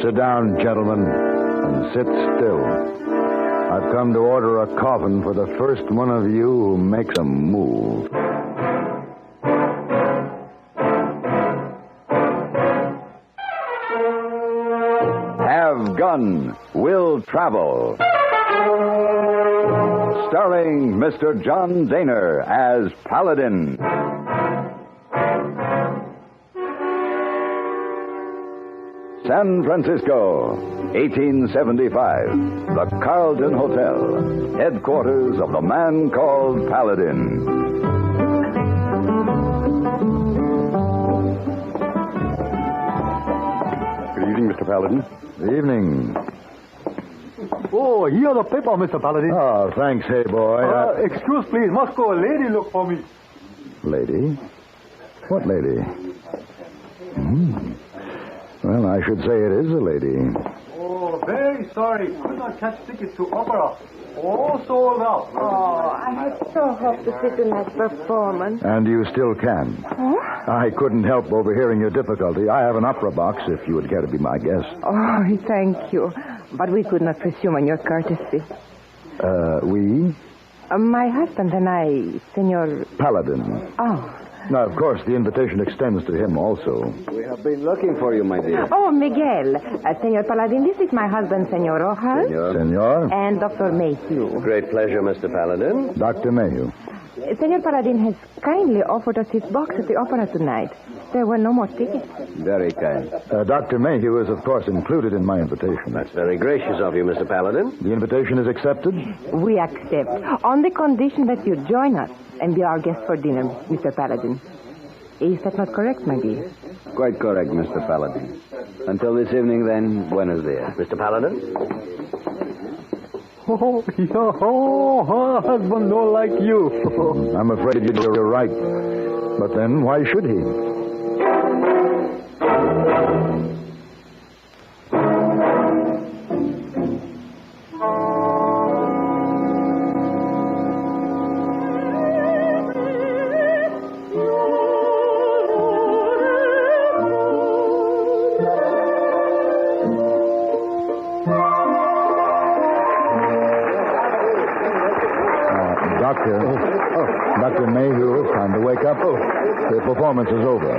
Sit down, gentlemen, and sit still. I've come to order a coffin for the first one of you who makes a move. Have Gun Will Travel. Starring Mr. John Daner as Paladin. San Francisco, 1875. The Carlton Hotel, headquarters of the man called Paladin. Good evening, Mr. Paladin. Good evening. Oh, here the paper, Mr. Paladin. Oh, thanks, hey boy. Excuse, please. Must go a lady look for me. Lady? What lady? Well, I should say it is a lady. Oh, very sorry. Could not catch tickets to opera. All sold out. Oh, I had so hoped to see tonight's performance. And you still can. Huh? I couldn't help overhearing your difficulty. I have an opera box if you would care to be my guest. Oh, thank you. But we could not presume on your courtesy. We? My husband and I, Senor... Paladin. Oh. Now, of course, the invitation extends to him also. We have been looking for you, my dear. Oh, Miguel. Senor Paladin, this is my husband, Senor Rojas. Senor? And Dr. Mayhew. Great pleasure, Mr. Paladin. Dr. Mayhew. Senor Paladin has kindly offered us his box at the opera tonight. There were no more tickets. Very kind. Dr. Mayhew is, of course, included in my invitation. That's very gracious of you, Mr. Paladin. The invitation is accepted? We accept, on the condition that you join us and be our guest for dinner, Mr. Paladin. Is that not correct, my dear? Quite correct, Mr. Paladin. Until this evening, then, buenos dias. Mr. Paladin? Oh, husband don't like you. I'm afraid you're right. But then, why should he? Dr. Mayhew, it's time to wake up. The performance is over.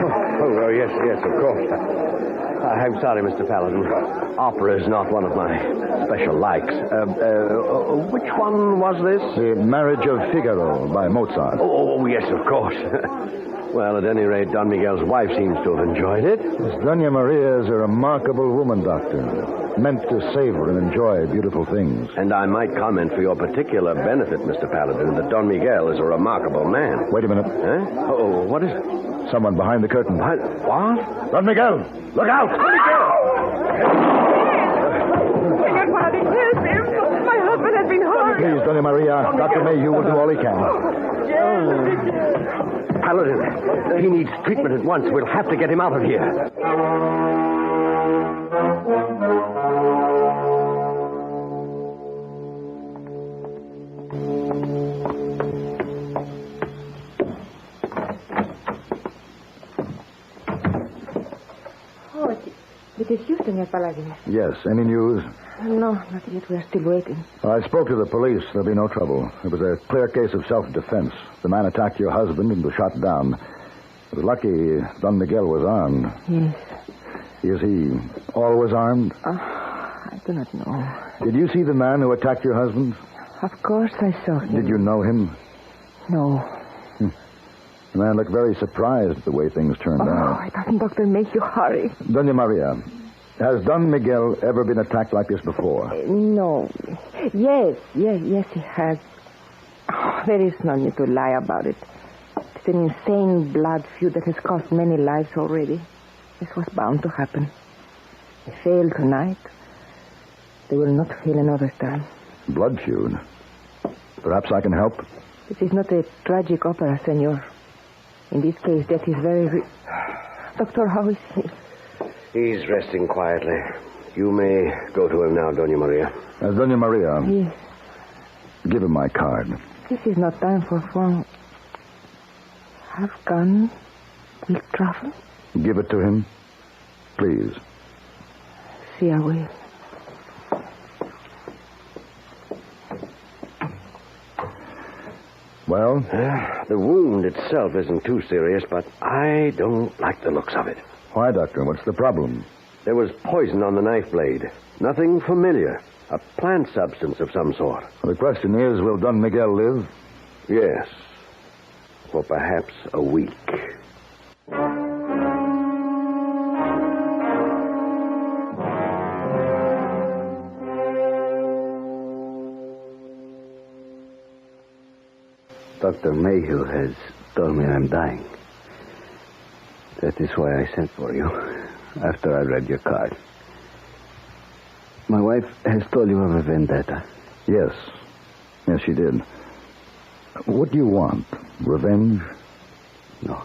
Yes, of course. I'm sorry, Mr. Paladin. Opera is not one of my special likes. Which one was this? The Marriage of Figaro by Mozart. Oh, yes, of course. Well, at any rate, Don Miguel's wife seems to have enjoyed it. Miss Doña Maria is a remarkable woman, Doctor. Meant to savor and enjoy beautiful things. And I might comment for your particular benefit, Mr. Paladin, that Don Miguel is a remarkable man. Wait a minute. Huh? Oh, what is it? Someone behind the curtain. What? Don Miguel! Look out! Don Miguel! Senor Paladin, help him. My husband has been hurt. Please, Doña Maria. Dr. Mayhew will do all he can. Paladin, he needs treatment at once. We'll have to get him out of here. It is you, Senor Paladin. Yes. Any news? No, not yet. We are still waiting. I spoke to the police. There'll be no trouble. It was a clear case of self-defense. The man attacked your husband and was shot down. It was lucky Don Miguel was armed. Yes. Is he always armed? I do not know. Did you see the man who attacked your husband? Of course I saw him. Did you know him? No. The man looked very surprised at the way things turned out. It doesn't, Doctor, make you hurry. Doña Maria, has Don Miguel ever been attacked like this before? No. Yes, he has. Oh, there is no need to lie about it. It's an insane blood feud that has cost many lives already. This was bound to happen. They failed tonight. They will not fail another time. Blood feud? Perhaps I can help? This is not a tragic opera, senor. In this case, death is very... Doctor, how is he? He's resting quietly. You may go to him now, Doña Maria. Doña Maria. Yes. Give him my card. This is not time for fun. Have gun. Will travel. Give it to him, please. see I will. Well? The wound itself isn't too serious, but I don't like the looks of it. Why, Doctor? What's the problem? There was poison on the knife blade. Nothing familiar. A plant substance of some sort. The question is, will Don Miguel live? Yes. For perhaps a week. Dr. Mayhew has told me I'm dying. That is why I sent for you after I read your card. My wife has told you of a vendetta. Yes. Yes, she did. What do you want? Revenge? No.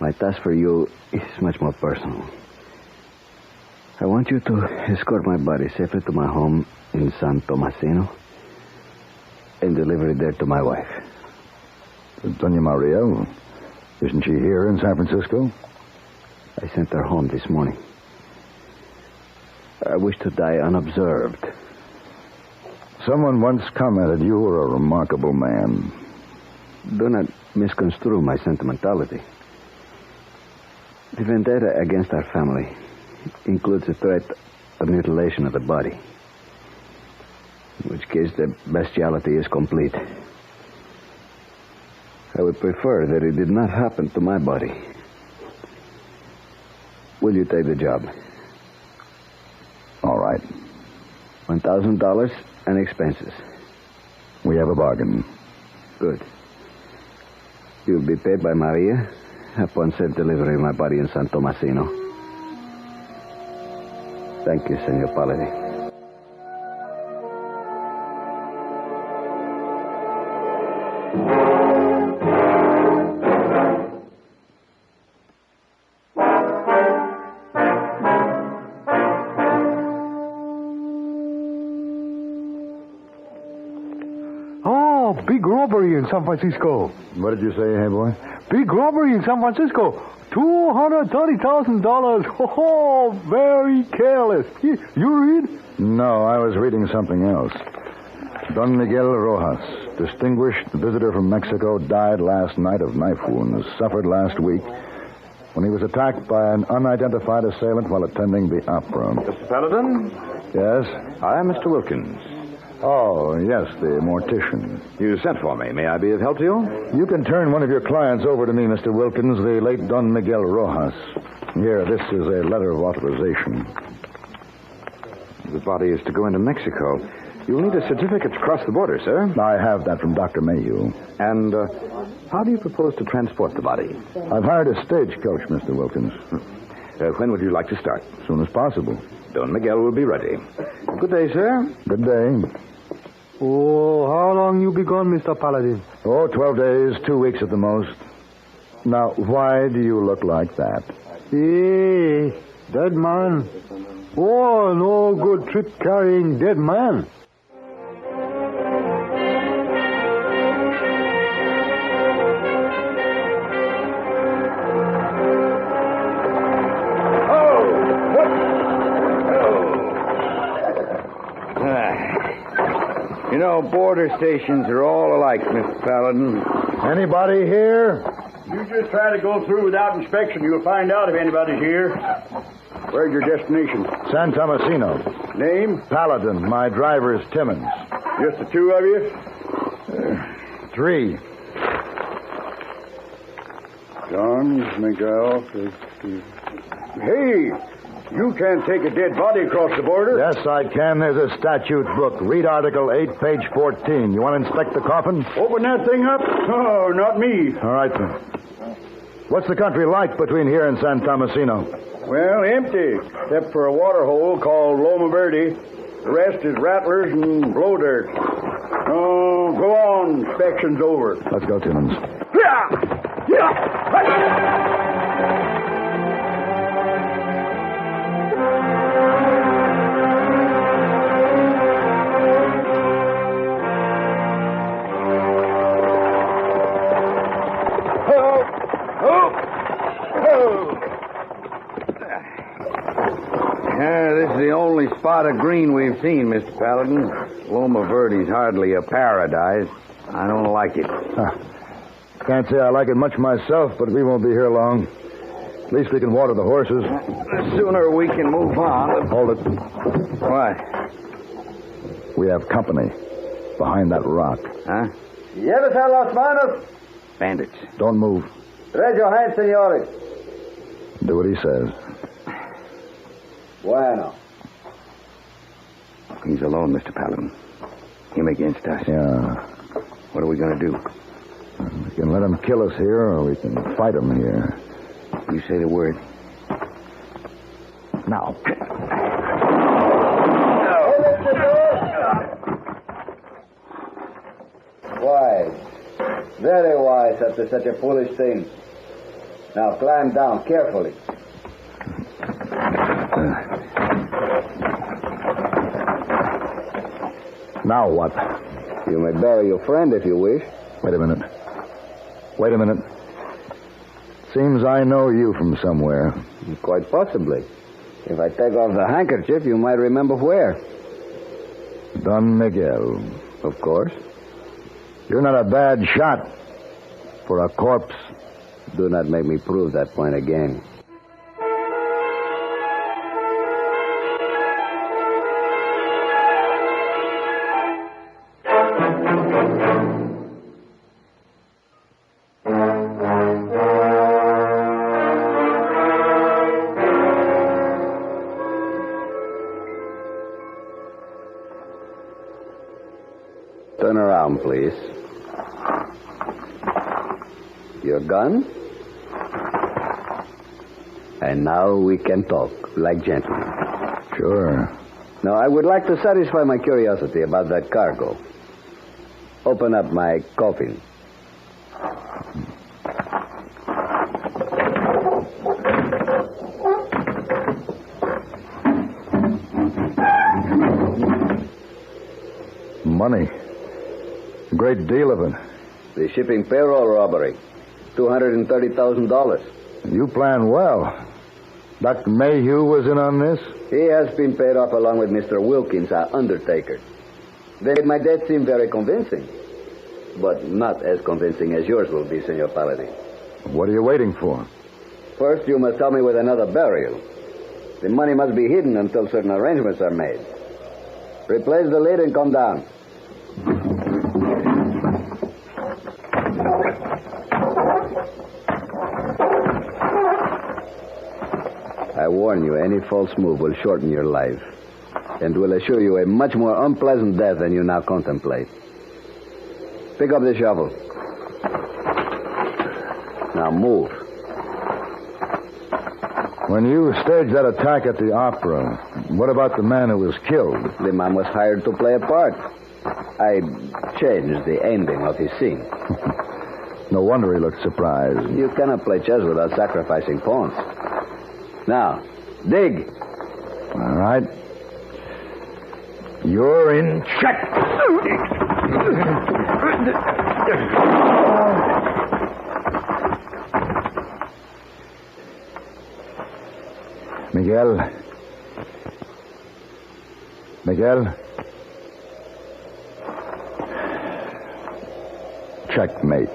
My task for you is much more personal. I want you to escort my body safely to my home in San Tomasino and deliver it there to my wife. Doña Maria? Isn't she here in San Francisco? I sent her home this morning. I wish to die unobserved. Someone once commented you were a remarkable man. Do not misconstrue my sentimentality. The vendetta against our family includes a threat of mutilation of the body. In which case the bestiality is complete. I would prefer that it did not happen to my body. Will you take the job? All right. $1,000 and expenses. We have a bargain. Good. You'll be paid by Maria upon safe delivery of my body in San Tomasino. Thank you, Senor Paladin. Big robbery in San Francisco. What did you say, hey boy? Big robbery in San Francisco. $230,000. Oh, very careless. You read? No, I was reading something else. Don Miguel Rojas, distinguished visitor from Mexico, died last night of knife wounds suffered last week when he was attacked by an unidentified assailant while attending the opera. Mr. Paladin? Yes? I am Mr. Wilkins. Oh, yes, the mortician. You sent for me. May I be of help to you? You can turn one of your clients over to me, Mr. Wilkins, the late Don Miguel Rojas. Here, this is a letter of authorization. The body is to go into Mexico. You'll need a certificate to cross the border, sir. I have that from Dr. Mayhew. And how do you propose to transport the body? I've hired a stagecoach, Mr. Wilkins. When would you like to start? As soon as possible. Don Miguel will be ready. Good day, sir. Good day. Oh, how long you be gone, Mr. Paladin? Oh, 12 days, 2 weeks at the most. Now, why do you look like that? Hey, dead man. Oh, no good trip carrying dead man. You know, border stations are all alike, Mr. Paladin. Anybody here? You just try to go through without inspection. You'll find out if anybody's here. Where's your destination? San Tomasino. Name? Paladin. My driver is Timmons. Just the two of you? 3. John, Miguel. Hey! You can't take a dead body across the border. Yes, I can. There's a statute book. Read Article 8, page 14. You want to inspect the coffin? Open that thing up? Oh, not me. All right, then. What's the country like between here and San Tomasino? Well, empty, except for a water hole called Loma Verde. The rest is rattlers and blow dirt. Oh, go on. Inspection's over. Let's go, Timmons. lot of green we've seen, Mr. Paladin. Loma Verde's hardly a paradise. I don't like it. Can't say I like it much myself, but we won't be here long. At least we can water the horses. The sooner we can move on. Hold it. What? We have company behind that rock. Huh? ¿Lleves a los manos? Bandits. Don't move. Raise your hands, senores. Do what he says. Bueno. He's alone, Mr. Paladin. Him against us. Yeah. What are we going to do? We can let him kill us here, or we can fight him here. You say the word. Now. Wise. Very wise after such a foolish thing. Now climb down carefully. Now what? You may bury your friend if you wish. Wait a minute. Seems I know you from somewhere. Quite possibly. If I take off the handkerchief, you might remember where. Don Miguel. Of course. You're not a bad shot for a corpse. Do not make me prove that point again. Turn around, please. Your gun? And now we can talk like gentlemen. Sure. Now, I would like to satisfy my curiosity about that cargo. Open up my coffin. Money. A great deal of it. The shipping payroll robbery. $230,000. You planned well. Dr. Mayhew was in on this? He has been paid off along with Mr. Wilkins, our undertaker. They made my death seem very convincing. But not as convincing as yours will be, Senor Paladin. What are you waiting for? First, you must help me with another burial. The money must be hidden until certain arrangements are made. Replace the lid and come down. I warn you, any false move will shorten your life and will assure you a much more unpleasant death than you now contemplate. Pick up the shovel. Now move. When you staged that attack at the opera, what about the man who was killed? The man was hired to play a part. I changed the ending of his scene. No wonder he looked surprised. You cannot play chess without sacrificing pawns. Now, dig. All right. You're in check. Miguel. Checkmate.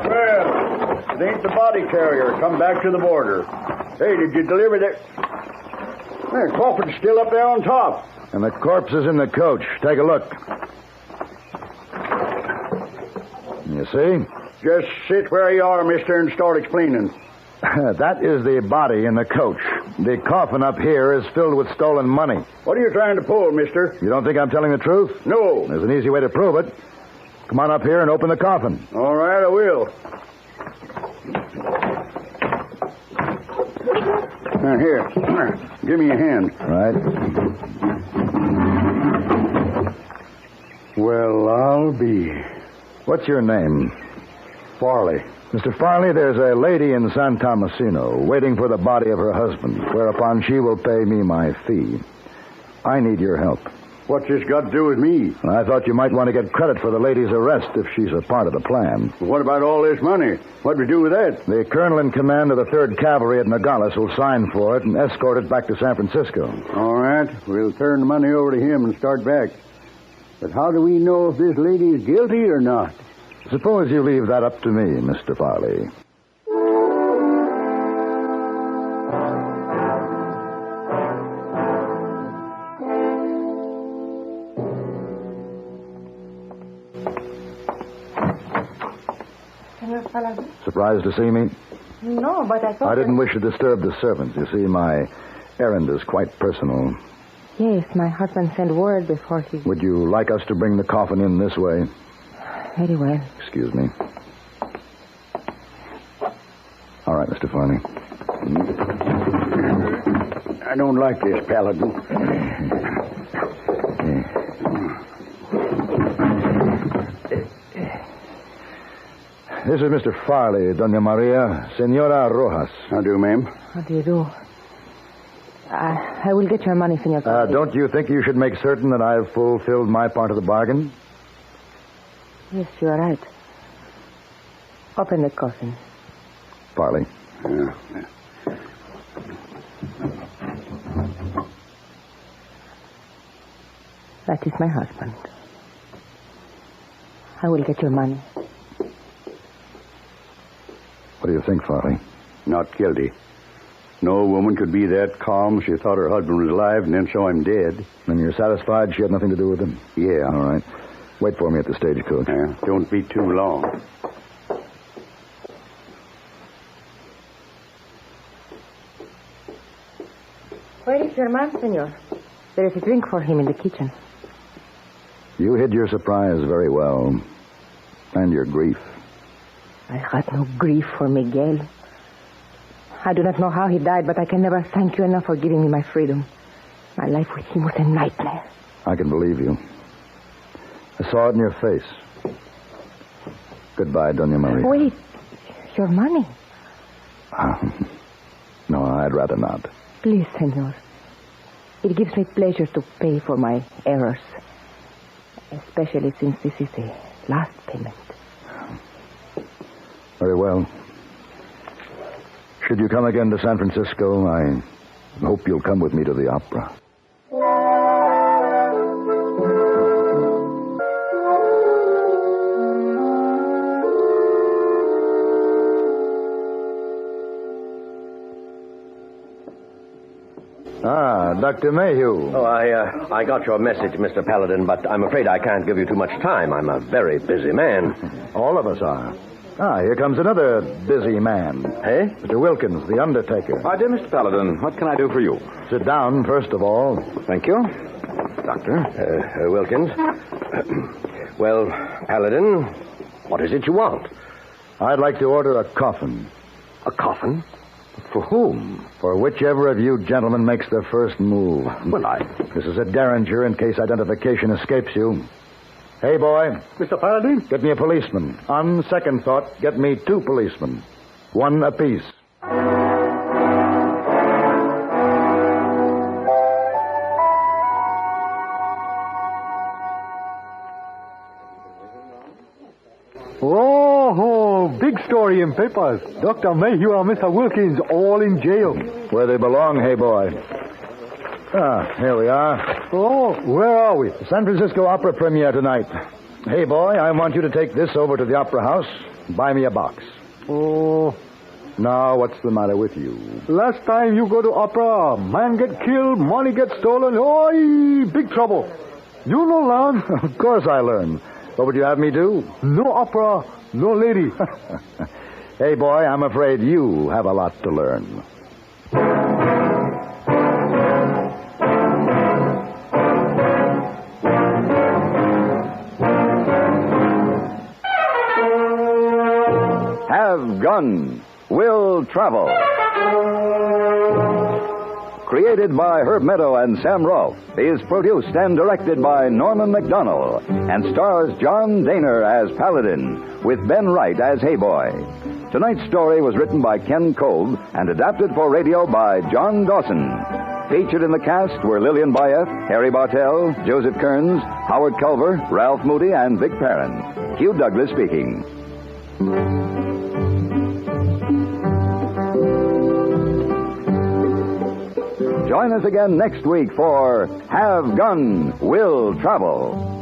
Well, it ain't the body carrier. Come back to the border. Hey, did you deliver that? Their coffin's still up there on top. And the corpse is in the coach. Take a look. You see? Just sit where you are, mister, and start explaining. That is the body in the coach. The coffin up here is filled with stolen money. What are you trying to pull, mister? You don't think I'm telling the truth? No. There's an easy way to prove it. Come on up here and open the coffin. All right, I will. Now, here. Give me a hand. All right. Well, I'll be. What's your name? Farley. Mr. Farley, there's a lady in San Tomasino waiting for the body of her husband, whereupon she will pay me my fee. I need your help. What's this got to do with me? I thought you might want to get credit for the lady's arrest if she's a part of the plan. What about all this money? What do we do with that? The colonel in command of the 3rd Cavalry at Nogales will sign for it and escort it back to San Francisco. All right. We'll turn the money over to him and start back. But how do we know if this lady is guilty or not? Suppose you leave that up to me, Mr. Farley. Surprised to see me? No, but I thought... I didn't wish to disturb the servants. You see, my errand is quite personal. Yes, my husband sent word before he... Would you like us to bring the coffin in this way? Very well. Excuse me. All right, Mr. Farley. I don't like this, Paladin. This is Mr. Farley, Doña Maria. Senora Rojas. How do, ma'am? How do you do? I will get your money, Senor Farley. Don't you think you should make certain that I've fulfilled my part of the bargain? Yes, you are right. Open the coffin. Farley. Yeah. That is my husband. I will get your money. What do you think, Farley? Not guilty. No woman could be that calm. She thought her husband was alive and then saw him dead. And you're satisfied she had nothing to do with him? Yeah. All right. Wait for me at the stagecoach. Yeah. Don't be too long. Where is your man, senor? There is a drink for him in the kitchen. You hid your surprise very well. And your grief. I had no grief for Miguel. I do not know how he died, but I can never thank you enough for giving me my freedom. My life with him was a nightmare. I can believe you. I saw it in your face. Goodbye, Doña Maria. Wait. Your money? No, I'd rather not. Please, senor. It gives me pleasure to pay for my errors. Especially since this is the last payment. Very well. Should you come again to San Francisco, I hope you'll come with me to the opera. Dr. Mayhew. Oh, I got your message, Mr. Paladin, but I'm afraid I can't give you too much time. I'm a very busy man. All of us are. Here comes another busy man. Eh? Mr. Wilkins, the undertaker. My dear Mr. Paladin, what can I do for you? Sit down, first of all. Thank you. Doctor? Wilkins. Well, Paladin, what is it you want? I'd like to order a coffin. A coffin? For whom? For whichever of you gentlemen makes the first move. Well, This is a derringer in case identification escapes you. Hey, boy. Mr. Paladin? Get me a policeman. On second thought, get me 2 policemen. 1 apiece. Oh, big story in papers. Dr. Mayhew and Mr. Wilkins all in jail. Where they belong, hey, boy. Here we are. Oh, where are we? The San Francisco Opera premiere tonight. Hey, boy, I want you to take this over to the Opera House. Buy me a box. Oh. Now, what's the matter with you? Last time you go to opera, man get killed, money get stolen. Oh, big trouble. You no learn? Of course I learn. What would you have me do? No opera, no lady. Hey, boy, I'm afraid you have a lot to learn. Have Gun, Will Travel. Created by Herb Meadow and Sam Rolfe, is produced and directed by Norman McDonnell, and stars John Daner as Paladin, with Ben Wright as Hey Boy. Tonight's story was written by Ken Kolb and adapted for radio by John Dawson. Featured in the cast were Lillian Bayef, Harry Bartell, Joseph Kearns, Howard Culver, Ralph Moody, and Vic Perrin. Hugh Douglas speaking. Join us again next week for Have Gun, Will Travel.